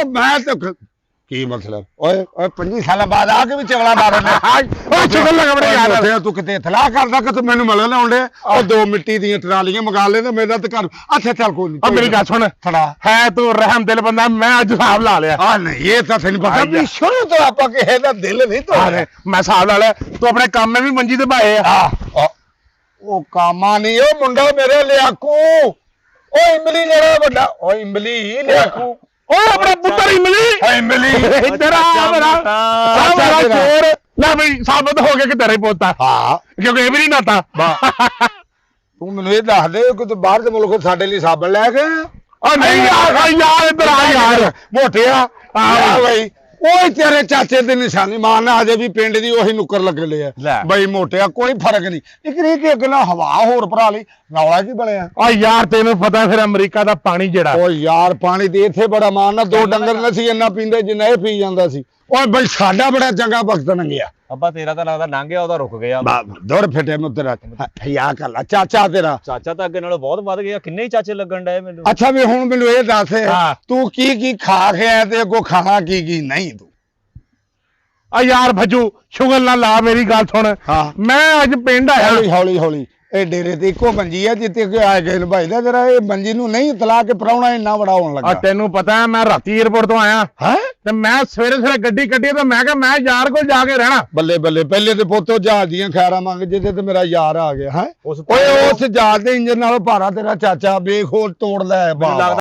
मैं तो की मतलब ओए ओए 25 साल बाद आके भी चवला मारने ਓ ਚੁਗਲ ਲੱਗ ਬੜੇ ਯਾਰ तू किते इतलाह करदा कि तू मैनू मिलन आउंदे ओ दो मिट्टी दी ट्रालियां मंगा ले ते मेरा ते घर अच्छा चल कोई नहीं ਓ ਮੇਰੀ ਗੱਲ ਸੁਣ थड़ा ਹੈ ਤੂੰ ਰਹਿਮ ਦਿਲ ਬੰਦਾ ਮੈਂ ਅੱਜ ਹਿਸਾਬ ਲਾ ਲਿਆ हां नहीं ये तो तेन पता भी शुरू तो आपा किसे दा दिल नहीं तो ਮੈਂ ਹਿਸਾਬ ਲਾ ਲਿਆ ਤੂੰ ਆਪਣੇ ਕੰਮ में भी ਮੰਜੀ ਤੇ ਭਾਏ ਆ ओ कामा नहीं ओ मुंडा मेरे लियाकू ओ इमली जरा बड़ा ओ इमली लियाकू ਓਏ ਆਪਣਾ ਪੁੱਤਰ ਇਮਲੀ इमली ਇੱਧਰ ਆ ਮੇਰਾ ਸਾਰਾ ਚੋਰ ਲੈ ਬਈ ਸਾਬਤ ਹੋ ਗਿਆ ਕਿ ਤੇਰਾ ਹੀ ਪੋਤਾ हां ਕਿਉਂਕਿ ਇਹ ਵੀ ਨਹੀਂ ਨਾਤਾ ਤੂੰ ਮੈਨੂੰ ਇਹ ਦੱਸ ਦੇ ਕਿ ਤੂੰ ਬਾਹਰ ਦੇ ਮੁਲਕ ਸਾਡੇ ਲਈ ਸਾਬਣ ਲੈ ਕੇ ਓ ਨਹੀਂ ਯਾਰ ਇੱਧਰ ਆ ਯਾਰ ਮੋਟਿਆ ਆ ਬਈ ਓਏ ਤੇਰੇ ਚਾਚੇ ਦੀ ਨਿਸ਼ਾਨੀ ਮਾਰਨਾ ਅਜੇ ਵੀ ਪਿੰਡ ਦੀ ਉਹੀ ਨੁੱਕਰ ਲੱਗ ਲਿਆ ਬਈ ਮੋਟਿਆ ਕੋਈ ਫਰਕ ਨਹੀਂ ਇਕਰੀ ਤੇ ਅਗਲਾ ਹਵਾ ਹੋਰ ਭਰਾ ਲਈ ਰੌਲਾ ਕੀ ਬਣਿਆ ਓ ਯਾਰ ਤੈਨੂੰ ਪਤਾ ਫਿਰ ਅਮਰੀਕਾ ਦਾ ਪਾਣੀ ਜਿਹੜਾ ਓ ਯਾਰ ਪਾਣੀ ਤੇ ਇੱਥੇ ਬੜਾ ਮਾਰਨਾ ਦੋ ਡੰਗਰ ਨਸੀ ਇੰਨਾ ਪੀਂਦੇ ਜਿੰਨਾ ਇਹ ਪੀ ਜਾਂਦਾ ਸੀ ਓਏ ਬਈ ਸਾਡਾ ਬੜਾ ਚੰਗਾ ਵਕਤ ਲੰਘਿਆ ਅੱਬਾ ਤੇਰਾ ਤਾਂ ਲੱਗਦਾ ਲੰਘ ਗਿਆ ਉਹਦਾ ਰੁਕ ਗਿਆ ਦੌੜ ਫਿੱਟੇ ਮੈਂ ਤੇਰਾ ਹਿਆ ਕਰ ਲਾ ਚਾਚਾ ਤੇਰਾ ਚਾਚਾ ਤਾਂ ਅੱਗੇ ਨਾਲੋਂ ਬਹੁਤ ਵੱਧ ਗਿਆ ਕਿੰਨੇ ਹੀ ਚਾਚੇ ਲੱਗਣ ਡਏ ਮੈਨੂੰ ਅੱਛਾ ਵੀ ਹੁਣ ਮੈਨੂੰ ਇਹ ਦੱਸ ਤੂੰ ਕੀ ਖਾ ਗਿਆ ਤੇ ਅੱਗੋਂ ਖਾਣਾ ਕੀ ਨਹੀਂ ਤੂੰ ਆ ਯਾਰ ਭੱਜੂ ਸ਼ੁਗਲ ਨਾ ਲਾ ਮੇਰੀ ਗੱਲ ਸੁਣ ਮੈਂ ਅੱਜ ਪਿੰਡ ਆਇਆ ਹੌਲੀ ਇਹ ਡੇਰੇ ਤੇ ਇੱਕੋ ਮੰਜੀ ਆ ਜਿੱਤੇ ਕਿ ਆਏ ਗਏ ਭਾਈ ਦਾ ਜਰਾ ਇਹ ਮੰਜੀ ਨੂੰ ਨਹੀਂ ਤਲਾ ਕੇ ਪਰਾਉਣਾ ਇੰਨਾ ਬੜਾ ਹੋਣ ਲੱਗਾ ਤੈਨੂੰ ਪਤਾ ਮੈਂ ਰਾਤੀ 에어ਪੋਰਟ ਤੋਂ ਆਇਆ ਹੈ ਤੇ ਮੈਂ ਸਵੇਰੇ ਗੱਡੀ ਕੱਢੀ ਤੇ ਮੈਂ ਕਿਹਾ ਮੈਂ ਯਾਰ ਕੋਲ ਜਾ ਕੇ ਰਹਿਣਾ ਬੱਲੇ ਪਹਿਲੇ ਤੇ ਪੋਤੋ ਜਹਾਜ਼ ਦੀਆਂ ਖੈਰਾਂ ਮੰਗ ਜਿਹਦੇ ਤੇ ਮੇਰਾ ਯਾਰ ਆ ਗਿਆ ਹੈ ਓਏ ਉਸ ਜਹਾਜ਼ ਦੇ ਇੰਜਨ ਨਾਲੋਂ ਭਾਰਾ ਤੇਰਾ ਚਾਚਾ ਵੇਖ ਹੋਰ ਤੋੜਦਾ ਹੈ